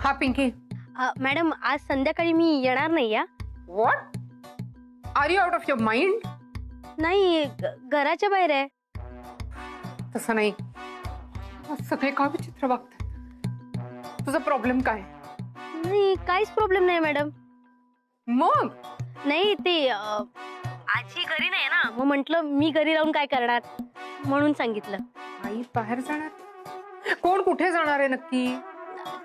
हा पिंकी. मॅडम आज संध्याकाळी मी येणार नाही या. What? Are you out of your mind? नाही घराच्या बाहेर आहे. तसं नाही. सगळे का विचित्र वागतात. तुझा प्रॉब्लेम काय? नाही काहीच प्रॉब्लेम नाही मॅडम. मग नाही ते आजी घरी नाही ना, मग म्हंटल मी घरी राहून काय करणार म्हणून सांगितलं. आई बाहेर जाणार? कोण कुठे जाणार आहे नक्की?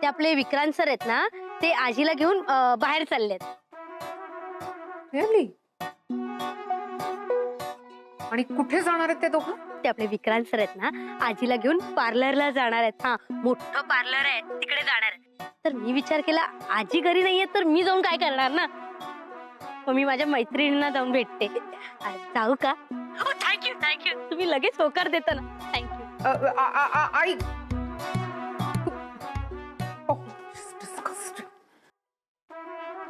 ते आपले विक्रांत सर आहेत ना, ते आजीला घेऊन बाहेर चाललेत. रिअली? आणि कुठे जाणार आहेत ते दोघं? ते आपले विक्रांत सर आहेत ना, आजीला घेऊन पार्लरला जाणार आहेत. हा मोठं पार्लर आहे तिकडे जाणार आहेत. तर मी विचार केला आजी घरी नाहीये तर मी जाऊन काय करणार ना, मग मी माझ्या मैत्रिणींना जाऊन भेटते. जाऊ का? थँक्यू थँक्यू, तुम्ही लगेच होकार देता ना. थँक्यू. आई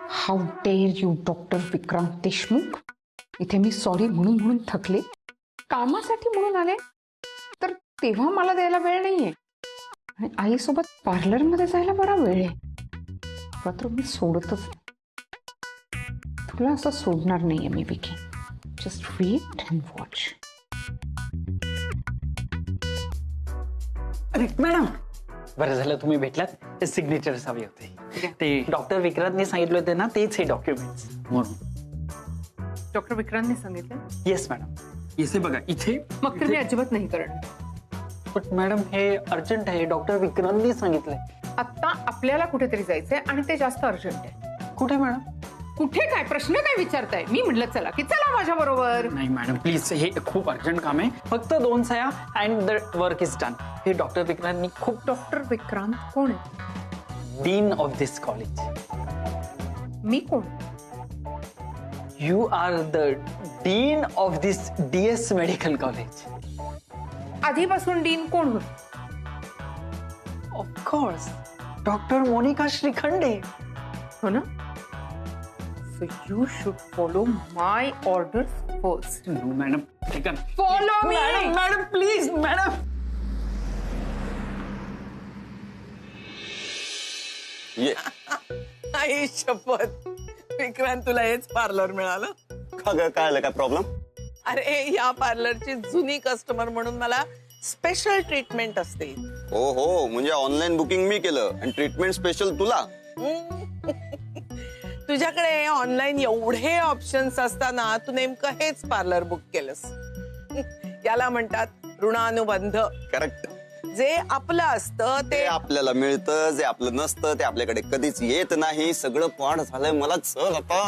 how dare you doctor Vikrant Deshmukh. इथे मी सॉरी म्हणून म्हणून थकले. कामासाठी म्हणून आले तर तेव्हा मला द्यायला वेळ नाहीये, आणि आईसोबत पार्लरमध्ये जायला बरा वेळ आहे. मात्र मी सोडतच तुला असं सोडणार नाहीये मी Vicky. Just wait and watch. अरे मॅडम, बरं झालं तुम्ही भेटलात. ते सिग्नेचर्स हवे होते. ते डॉक्टर विक्रांतने सांगितलं होते ना, तेच हे डॉक्युमेंट्स म्हणून. डॉक्टर विक्रांतने सांगितलं? Yes madam. इथे बघा इथे. मग तर मी अजिबात नाही करणार. बट मॅडम हे अर्जंट आहे, डॉक्टर विक्रांतने सांगितलंय. आता आपल्याला कुठेतरी जायचंय आणि ते जास्त अर्जंट आहे. कुठे मॅडम? कुठे काय प्रश्न काय विचारताय? मी म्हटलं चला की चला माझ्या बरोबर. नाही मॅडम प्लीज, हे खूप अर्जंट काम आहे. फक्त 2 सह्या and the work is done. हे डॉक्टर विक्रांतनी खूप. डॉक्टर विक्रांत कोण आहे? Dean of this college. मी कोण? You are the dean of this DS medical college. आधीपासून डीन कोण होत? Of course doctor Monika Shrikhande. हो ना? So you should follow my orders first. No madam, Follow me. Madam please madam. ये आई शपथ, विक्रांत तुला हेच पार्लर मिळालं? का ग, काय आलं, काय प्रॉब्लेम? अरे या पार्लरची जुनी कस्टमर म्हणून मला स्पेशल ट्रीटमेंट असते. हो हो, म्हणजे ऑनलाईन बुकिंग मी केलं आणि ट्रीटमेंट स्पेशल तुला. तुझ्याकडे ऑनलाईन एवढे ऑप्शन्स असताना तू नेमकं हेच पार्लर बुक केलंस. याला म्हणतात ऋणानुबंध. करेक्ट. जे आपलं असतं ते ते आपल्याला मिळतं, जे आपलं नसतं ते आपल्याकडे कधीच येत नाही. सगळं पाठ झालंय मला. चल आता.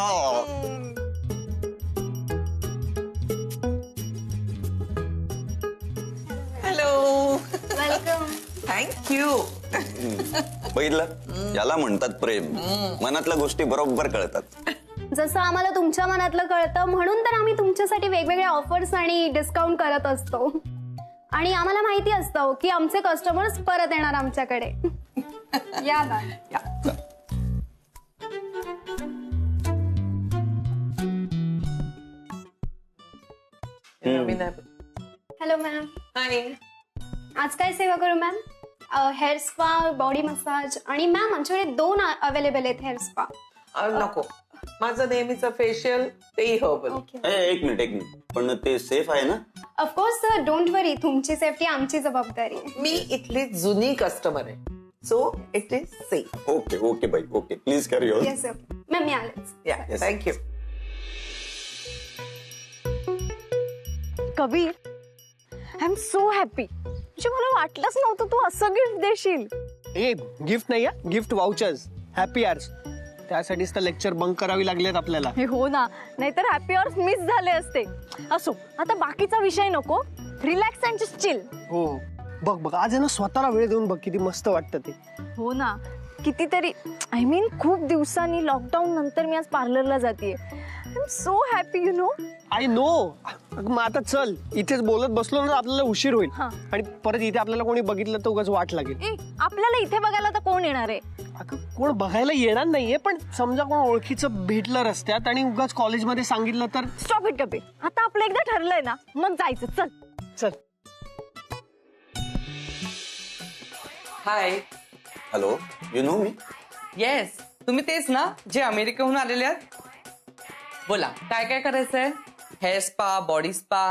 Hello, welcome. थँक्यू. बघितलं, याला म्हणतात प्रेम. मनातल्या गोष्टी बरोबर कळतात. जसं आम्हाला तुमच्या मनातलं कळतं म्हणून तर आम्ही तुमच्यासाठी वेगवेगळ्या ऑफर्स आणि डिस्काउंट करत असतो. आणि आम्हाला माहिती असतं की आमचे कस्टमर्स परत येणार आमच्याकडे. या ना. Hello ma'am. हाय. आज काय सेवा करू ma'am? Hair spa, body massage आणि मॅम आमच्याकडे 2 अवेलेबल आहेत हेअर स्पा. नको, माझं नेहमीचं फेशियल तेही हर्बल. एक मिनिट. पण ते सेफ आहे ना? ऑफकोर्स सर, डोंट वरी. तुमची सेफ्टी आमची जबाबदारी आहे. मी इथली जुनी कस्टमर आहे, so it is safe. Okay okay बाई, okay. Please carry on. Yes sir. Ma'am मी आलेच. या, thank you. Kabir, I am so happy. म्हणजे मला वाटलंच नव्हतं तू असं गिफ्ट देशील. ए गिफ्ट नाही, गिफ्ट वाउचर्स, हॅपी आवर्स. त्यासाठीच तर लेक्चर बंक करावी लागलेत आपल्याला. हे हो ना, नाहीतर हॅपी आवर्स मिस झाले असते. असो, आता बाकीचा विषय नको. Relax and just chill. हो, बघ आज आहे ना स्वतःला वेळ देऊन बघ, किती मस्त वाटतं ते. हो ना, कितीतरी आय मीन खूप दिवसांनी लॉकडाऊन नंतर मी आज पार्लरला जातेय. I am so happy you know. I know. मग आता चल, इथेच बोलत बसलो ना आपल्याला उशीर होईल. हा. आणि परत इथे आपल्याला कोणी बघितलं तर उगाच वाट लागेल. ए, आपल्याला इथे बघायला तर कोण येणार आहे? अगं कोण बघायला येणार नाहीये, पण समजा कोण ओळखीचं भेटलं रस्त्यात आणि उगाच कॉलेजमध्ये सांगितलं तर. Stop it Kabir. आता आपलं एकदा ठरलंय ना, मग जायचं. चल चल. Hi. Hello, you know me? Yes, तुम्ही तेच ना जे अमेरिकेहून आलेले आहात? बोला काय काय करायचंय? Hair spa, body spa,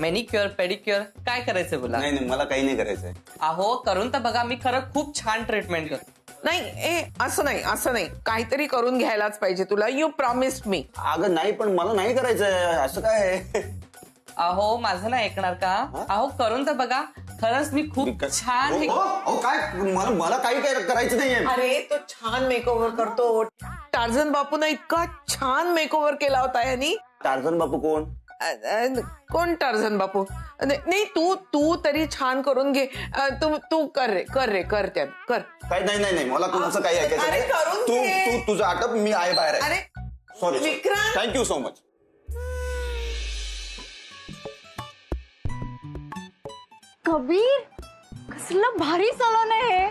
manicure, pedicure, काय करायचंय बोला. नाही नाही, मला काही नाही करायचंय. अहो करून तर बघा, मी खरं खूप छान ट्रीटमेंट करतो. नाही असं नाही, काहीतरी करून घ्यायलाच पाहिजे तुला. यू प्रॉमिस्ड मी. अगं नाही, पण मला नाही करायचंय. असं काय? अहो माझं नाही ऐकणार का? अहो करून तर बघा, खरंच मी खूप छान हे- काय मला काही करायचं नाहीये. अरे तो छान मेकओव्हर करतो. टार्झन बापून इतका छान मेकओव्हर केला होता यांनी. टार्झन बापू कोण? कोण टार्झन बापू? नाही तू तरी छान करून घे. तू कर त्यात कर. काय? नाही मला कुणाचं काही ऐकायचं अरे, नाही. करून घे. तू तुझं आटप, मी आहे बाहेर. अरे sorry Vikrant. Thank you so much. Kabir, कसलं भारी सलून आहे हे.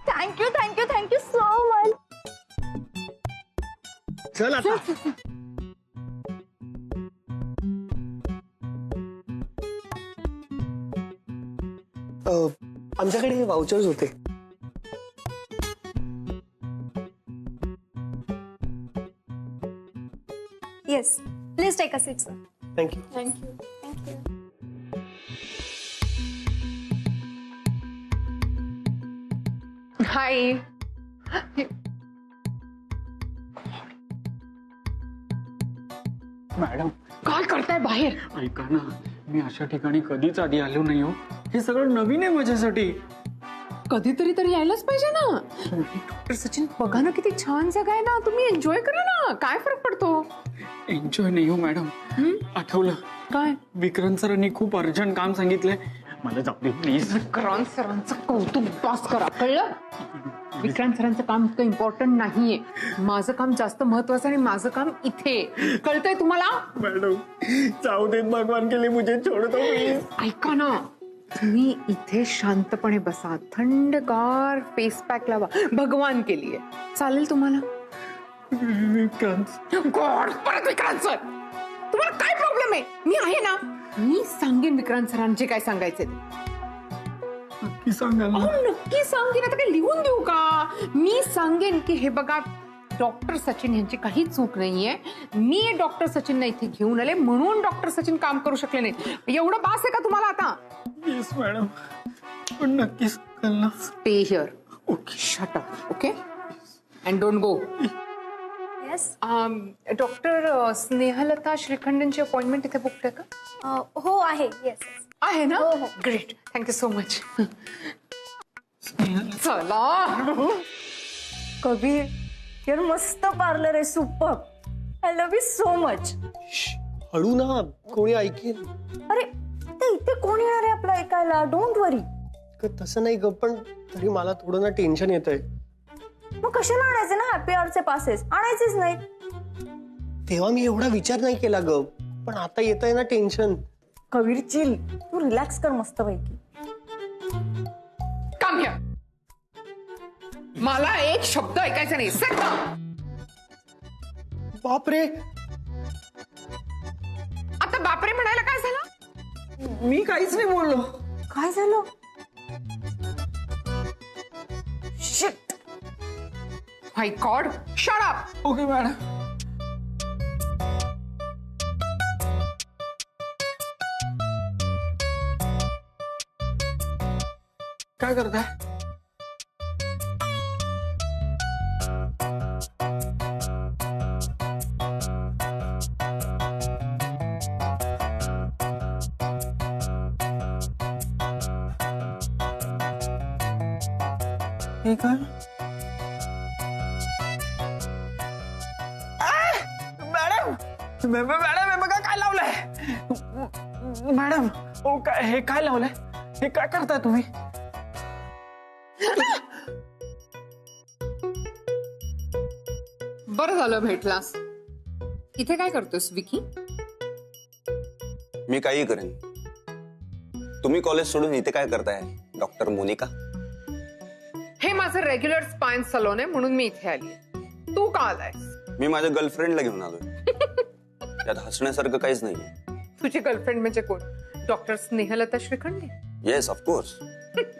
Thank you thank you thank you so much. चल आता. आमच्याकडे वाउचर्स होते. Yes, please take a seat sir. Thank you. Thank you. Hi. Madam काय करताय बाहेर? ऐका ना, मी अशा ठिकाणी कधीच आधी आलो नाही हो. हे सगळं नवीन आहे माझ्यासाठी. कधीतरी तरी यायलाच पाहिजे ना. डॉक्टर सचिन बघा ना, किती छान जागा आहे ना. तुम्ही एन्जॉय करा ना. काय फरक पडतो? एन्जॉय नाही हो मॅडम. आठवलं काय? विक्रांत सरांनी खूप अर्जंट काम सांगितलंय. मला जाऊ दे प्लीज. विक्रांत सरांचं कौतुक बस करा, कळलं? विक्रांत सरांचं काम इतकं इम्पॉर्टंट नाहीये. माझं काम जास्त महत्वाचं आणि माझं काम इथे. कळतंय तुम्हाला? मॅडम जाऊ देत, भगवान के लिए मुझे छोड़ दो प्लीज. ऐका ना, तुम्ही इथे शांतपणे बसा, थंडगार फेस पॅक लावा, भगवान के लिए. चालेल तुम्हाला? विक्रांत गॉड, परत विक्रांत सर. तुम्हाला काय प्रॉब्लेम आहे? मी आहे ना. मी सांगेन विक्रांत सरांचे काय सांगायचे ते. नक्की सांगाल ना? नक्की सांगेन. आता काय लिहून देऊ का? मी सांगेन की हे बघा, डॉक्टर सचिन यांची काही चूक नाहीये. मी डॉक्टर सचिनना इथे घेऊन आले म्हणून डॉक्टर सचिन काम करू शकले नाही. एवढं बास आहे का तुम्हाला आता? येस मॅडम, पण नक्की सांगाल ना? Stay here. Okay, shut up. Okay, and don't go. Yes. Doctor Snehalata श्रीखंडेंची अपॉइंटमेंट इथे बुक आहे का? हो आहे. येस. आहे ना? हो, हो. Great, thank you so much. चला. कबीर, यार मस्त पार्लर आहे. Super. I love you so much. हळू ना, कोणी ऐकेल. अरे ते इथे कोण येणार आहे आपलं ऐकायला? डोंट वरी. तसं नाही ग, पण तरी मला थोडं ना टेन्शन येतंय. मग कशाला आणायचे ना हॅपी अवरचे पासेस? आणायचेच नाही. तेव्हा मी एवढा विचार नाही केला ग, पण आता येत आहे ना टेन्शन. कबीर चिल, तू रिलॅक्स कर मस्त पैकी. Come here. मला एक शब्द ऐकायचा नाही. Sit down. बापरे, आता बापरे म्हणायला काय झालं? मी काहीच नाही बोललो. काय झालं? Shit. My god, shut up. Okay madam. काय करताय? हे काय? मॅडम मॅडम, हे बघा काय लावलंय. मॅडम ओ काय, हे काय लावलंय? हे काय करताय तुम्ही? बरं झालं भेटलास. इथे काय करतोस विकी? मी काही करेन. तुम्ही कॉलेज सोडून इथे काय करताय डॉक्टर मोनिका? हे माझं रेग्युलर स्पाइन सलोन आहे म्हणून मी इथे आली. तू का आलाय? मी माझ्या गर्लफ्रेंडला घेऊन आलोय. त्यात हसण्यासारखं काहीच नाहीये. तुझी गर्लफ्रेंड म्हणजे कोण? Doctor Snehlata Shrikhande? Yes of course.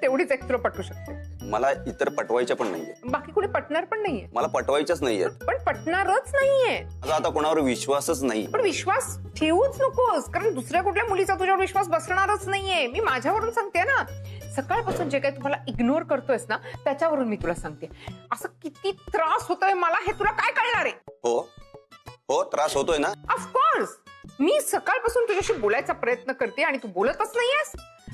तेवढीच एक तुला पटू शकते. मला इतर पटवायच्या पण नाहीये, बाकी कुणी पटणार पण नाहीये, मला पटवायच्याच नाहीयेत. पण पटणारच नाहीये. माझा आता कोणावर विश्वासच नाही. पण विश्वास ठेवूच नकोस, कारण दुसऱ्या कुठल्या मुलीचा तुझ्यावर विश्वास बसणारच नाहीये. मी माझ्यावरून सांगते ना, सकाळपासून जे काही तुम्हाला इग्नोर करतोयस ना, त्याच्यावरून मी तुला सांगते. असं किती त्रास होतोय मला हे तुला काय कळणार आहे? हो हो, त्रास होतोय ना. ऑफकोर्स, मी सकाळपासून तुझ्याशी बोलायचा प्रयत्न करते आणि तू बोलतच नाहीयेस.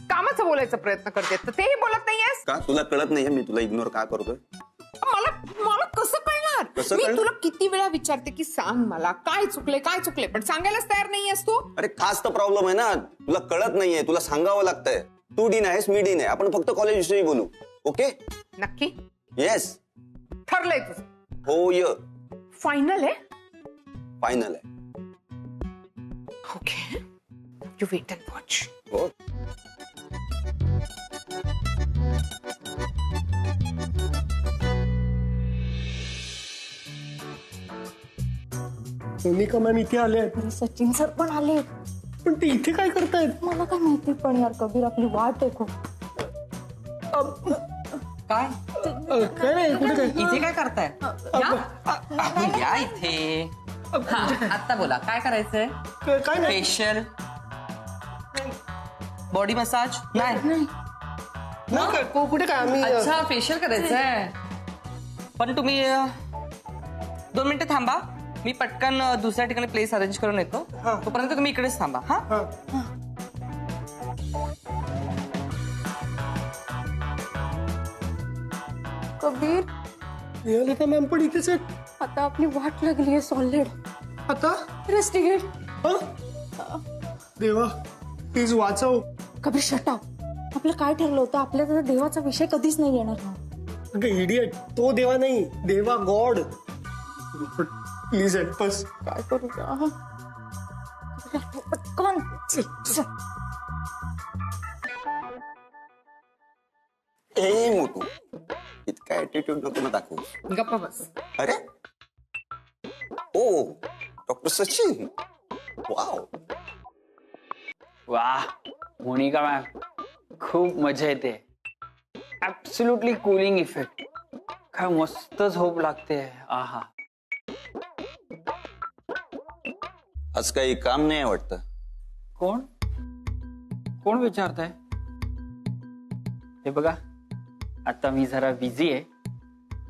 कामाचा बोलायचा प्रयत्न करते तर तेही बोलत नाहीयेस. का तुला कळत नाहीये मी तुला इग्नोर का करतोय? मला मला कसं कळणार? कसं मी कळणार? तुला किती वेळा विचारते की सांग मला काय चुकले, पण सांगायलाच तयार नाहीयेस तू. अरे खास तर प्रॉब्लेम आहे ना, तुला कळत नाहीये, तुला सांगावं लागतंय. तू डीन आहेस, मी डीन आहे, आपण फक्त कॉलेज विषयी बोलू. ओके? नक्की येस. ठरलंय तुझं? हो य फायनल आहे? फायनल आहे. Okay, you wait and watch. हो. मोनिका मॅम इथे आले आहेत. सचिन सर पण आले. पण ते इथे काय करतायत? मला काय माहिती, पण यार कबीर आपली वाट आहे खूप. काय काय नाही, कुठे काय? इथे काय करताय? या. या इथे. हा, आता बोला काय करायचंय? काय नाही. Facial, body massage? नाही. नाही काय, कुठे काय आम्ही अच्छा, फेशियल करायचंय. पण तुम्ही 2 मिनिटं थांबा, मी पटकन दुसऱ्या ठिकाणी प्लेस अरेंज करून येतो. तोपर्यंत तुम्ही इकडेच थांबा. हा. कबीर, निहालिका मॅम पण इथेच आहेत. आता आपली वाट लागली आहे सॉलिड. आता रेस्टिगेट. देवा प्लीज वाचव. कबीर शटाव. आपलं काय ठरलं होतं? आपल्या तर देवाचा विषय कधीच नाही येणार ना. अगं इडियट, तो देवा नाही, देवा गॉड. Please help us. काय करू का? पटकन चल. ए मोटू, इतका ऍटिट्यूड नको ना दाखवू. गप्पा बस. अरे ओ डॉक्टर सचिन, वाव. वाह मोनिका मॅम, खूप मजा येते. Absolutely cooling effect. काय मस्त झोप लागते. आहा. आज काही काम नाही वाटतं. कोण कोण विचारताय? हे बघा, आता मी जरा बिझी आहे,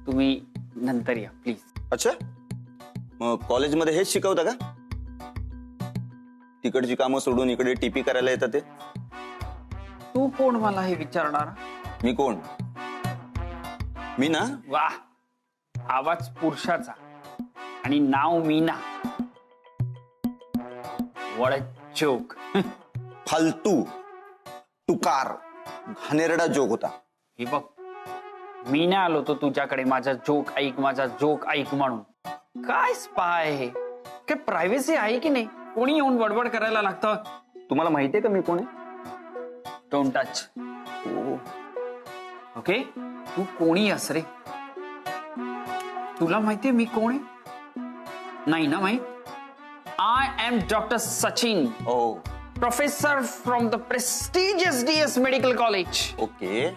तुम्ही नंतर या प्लीज. अच्छा, मग कॉलेजमध्ये हेच शिकवता का? तिकडची कामं सोडून इकडे टीपी करायला येतात ते? तू कोण मला हे विचारणार? मी कोण? मी ना. वाह, आवाज पुरुषाचा आणि नाव मीना. What a joke. फालतू, तुकार, घाणेरडा जोक होता. हे बघ, मी नाही आलो तो तुझ्याकडे माझा जोक ऐक, माझा जोक ऐक म्हणून. काय स्पाय आहे? काय प्रायव्हसी आहे की नाही? कोणी येऊन बडबड करायला लागतं. तुम्हाला माहितीये का मी कोण आहे? Don't touch. ओके, तू कोणी अस रे? तुला माहितीये मी कोण आहे? नाही ना माहित? I am doctor Sachin, a professor from the prestigious DS medical college. Okay.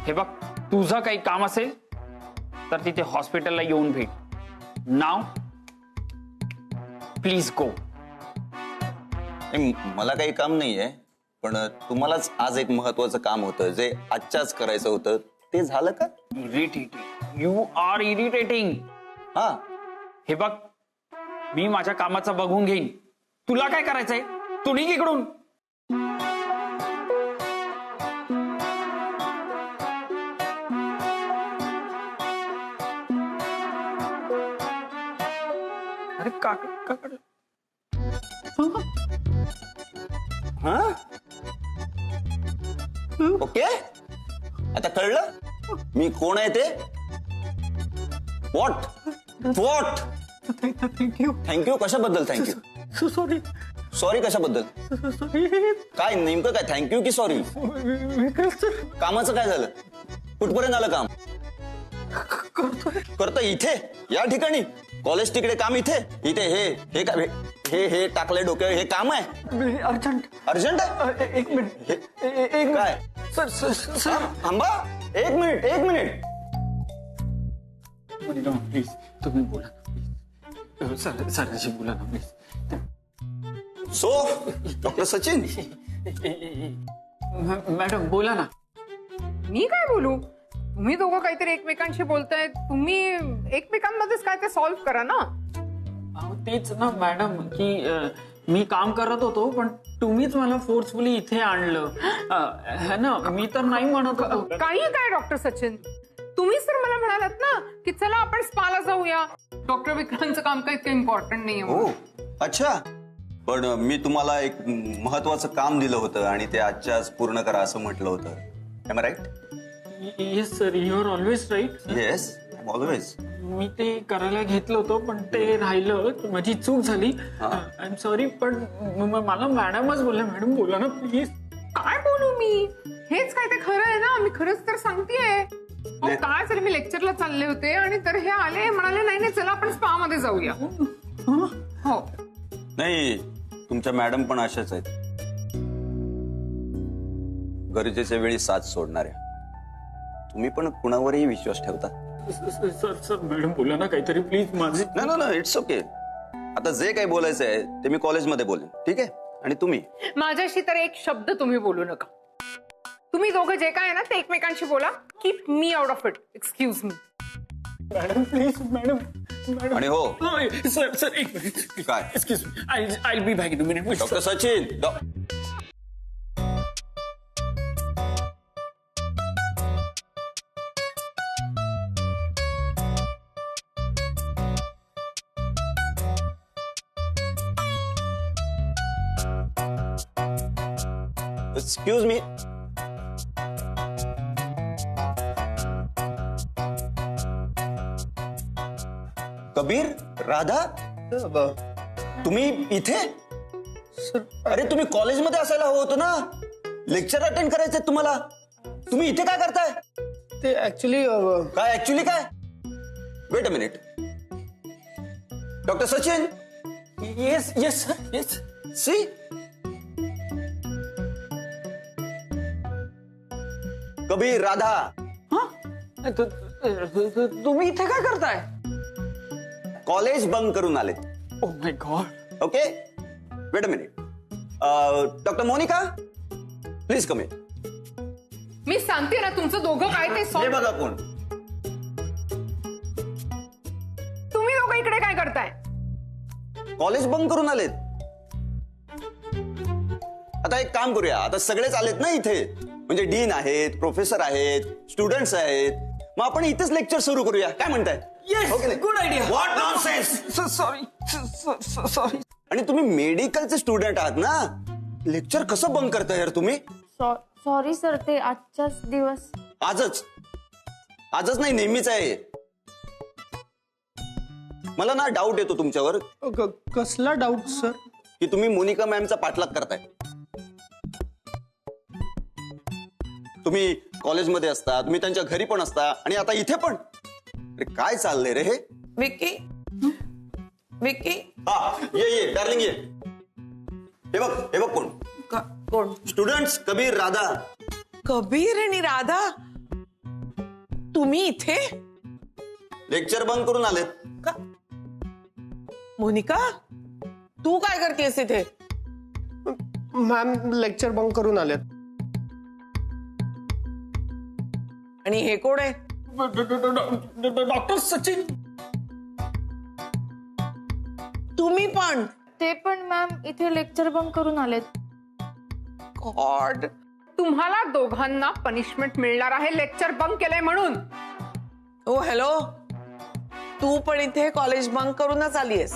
हे बघ, तुझं काही काम असेल तर तिथे हॉस्पिटलला येऊन भेट. नाव प्लीज गो. मला काही काम नाहीये, पण तुम्हालाच आज एक महत्वाचं काम होतं जे आजच्याच करायचं होतं. ते झालं का? इरिटेटिंग. You are irritating. हा. हे बघ, मी माझ्या कामाचं बघून घेईन. तुला काय करायचंय? तू निघ इकडून. अरे का हा? ओके, आता कळलं मी कोण आहे ते? What what? थँक्यू. थँक्यू कशाबद्दल? Thank you sorry. सॉरी कशाबद्दल? काय नेमकं काय? थँक्यू की सॉरी? कामाचं काय झालं? कुठपर्यंत आलं काम? करतोय इथे या ठिकाणी? कॉलेज तिकडे, काम इथे. इथे हे काय? हे टाकलंय डोक्यावर, हे काम आहे? अर्जंट. अर्जंट आहे? एक मिनिट. काय? सर थांबा. एक मिनिट प्लीज तुम्ही बोला ना सरांशी बोला ना please. So doctor Sachin, madam बोला ना. मी काय बोलू? तुम्ही दोघं काहीतरी एकमेकांशी बोलताय, तुम्ही एकमेकांमध्येच काय ते सॉल्व्ह करा ना. अहो तेच ना मॅडम की मी काम करत होतो पण तुम्हीच मला फोर्सफुली इथे आणलं. है ना, मी तर नाही म्हणत होतो. काही काय डॉक्टर सचिन, तुम्हीच तर मला म्हणालात ना की चला आपण स्पाला जाऊया. डॉक्टर विक्रांतचं काम काही इतकं इम्पॉर्टंट नाहीये हो म्हणून. अच्छा, पण मी तुम्हाला एक महत्वाचं काम दिलं होतं आणि ते आजच्या आज पूर्ण करा असं म्हटलं होतं. Am I right? Yes sir, you are always right. Yes, always. मी ते करायला घेतलं होतं पण ते राहिलं, माझी चूक झाली. I am sorry. पण मला मॅडमच बोलल्या. मॅडम बोला ना प्लीज. काय बोलू मी? हेच काय ते खरं आहे ना, मी खरंच तर सांगतेय. काय झालं, मी लेक्चरला चालले होते आणि तर हे आले, म्हणाले नाही नाही चला आपण स्पा मध्ये जाऊया. हो नाही, तुमच्या मॅडम पण अशाच आहेत, गरजेच्या वेळी साथ सोडणाऱ्या. तुम्ही पण कुणावरही विश्वास ठेवता. सर मॅडम बोला ना काहीतरी प्लीज. माझी नाही, इट्स ओके. आता जे काही बोलायचं आहे ते मी कॉलेजमध्ये बोलेन, ठीक आहे? आणि तुम्ही माझ्याशी तर एक शब्द तुम्ही बोलू नका. तुम्ही दोघं जे काय आहे ना ते एकमेकांशी बोला. Keep me out of it. Excuse me. Madam please. Madam आणि हो सर एक मिनिट. काय? Excuse me, I B back in a minute. Doctor Sachin, excuse me. Kabir, Radha, तुम्ही इथे? अरे तुम्ही कॉलेजमध्ये असायला हवं होतं ना, लेक्चर अटेंड करायचंय तुम्हाला. तुम्ही इथे काय करताय? ते ऍक्च्युली काय ऍक्च्युली काय? Wait a minute. Doctor Sachin. Yes yes sir yes. See, Kabir, Radha, तुम्ही इथे काय करताय? कॉलेज बंक करून आले. Oh my god. Okay, wait a minute. Doctor Monika, please come in. मी सांगते ना तुमचं दोघं काय ते हे solve- बघा कोण. तुम्ही दोघं इकडे काय करताय? कॉलेज बंक करून आलेत. आता एक काम करूया, आता सगळेच आलेत ना इथे, म्हणजे डीन आहेत, प्रोफेसर आहेत, स्टुडंट्स आहेत, मग आपण इथेच लेक्चर सुरू करूया. काय म्हणताय? Good idea. What nonsense. Sorry. आणि तुम्ही मेडिकलचे स्टुडंट आहात ना, लेक्चर कसं बंक करताय यार तुम्ही? सॉरी सर, ते आजचाच दिवस. आजच नाही, नेहमीच आहे. मला ना डाऊट येतो तुमच्यावर कसला डाऊट सर? की तुम्ही मोनिका मॅमचा पाठलाग करताय. तुम्ही कॉलेजमध्ये असता, तुम्ही त्यांच्या घरी पण असता आणि आता इथे पण. अरे काय चाललंय रे हे? विक्की, विक्की, हा, ये डार्लिंग ये. हे बघ कोण. कोण? स्टुडंट्स, कबीर, राधा. कबीर आणि राधा, तुम्ही इथे? लेक्चर बंक करून आलेत. का? मोनिका, तू काय करतेस इथे? मॅम लेक्चर बंक करून आलेत. आणि हे कोण आहे? डॉक्टर सचिन. तुम्ही पण? ते पण मॅम इथे लेक्चर बंक करून आलेत. गॉड. तुम्हाला दोघांना पनिशमेंट मिळणार आहे लेक्चर बंक केलंय म्हणून. ओ हॅलो, तू पण इथे कॉलेज बंक करूनच आलीयस.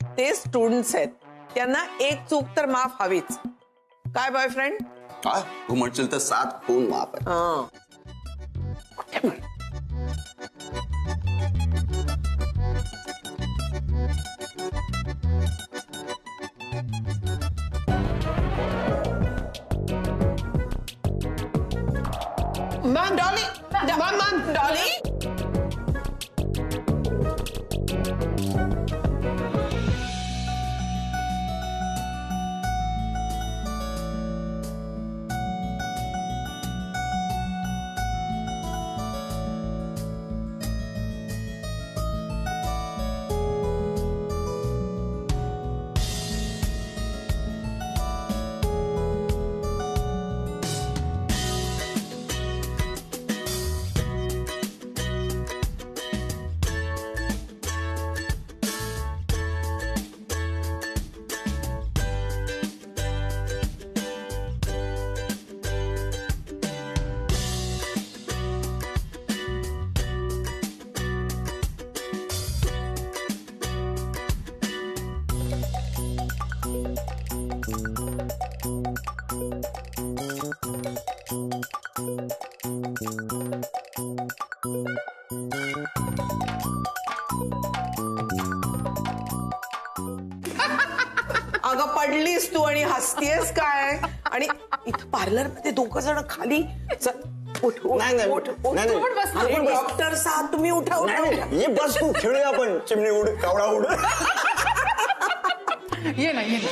ते स्टुडंट्स आहेत, त्यांना एक चूक तर माफ हवीच. काय बॉयफ्रेंड? हा, तू म्हणशील तर 7 खून माफ आहे. हा. Ma'am Dolly, ma'am Dolly. पडलीस तू आणि हसतीयस काय? आणि इथं पार्लर मध्ये दोघं जण खाली चल, उठ, उठ, नाही, नाही, उठ, उठ. नाही, नाही. तू पण बस. आपण अरे, बस. डॉक्टर्स आहात तुम्ही, उठा उठा नाही, उठा. नाही, ये बस तू खेळूया आपण चिमणी उड कावळा उड ये ना ये ना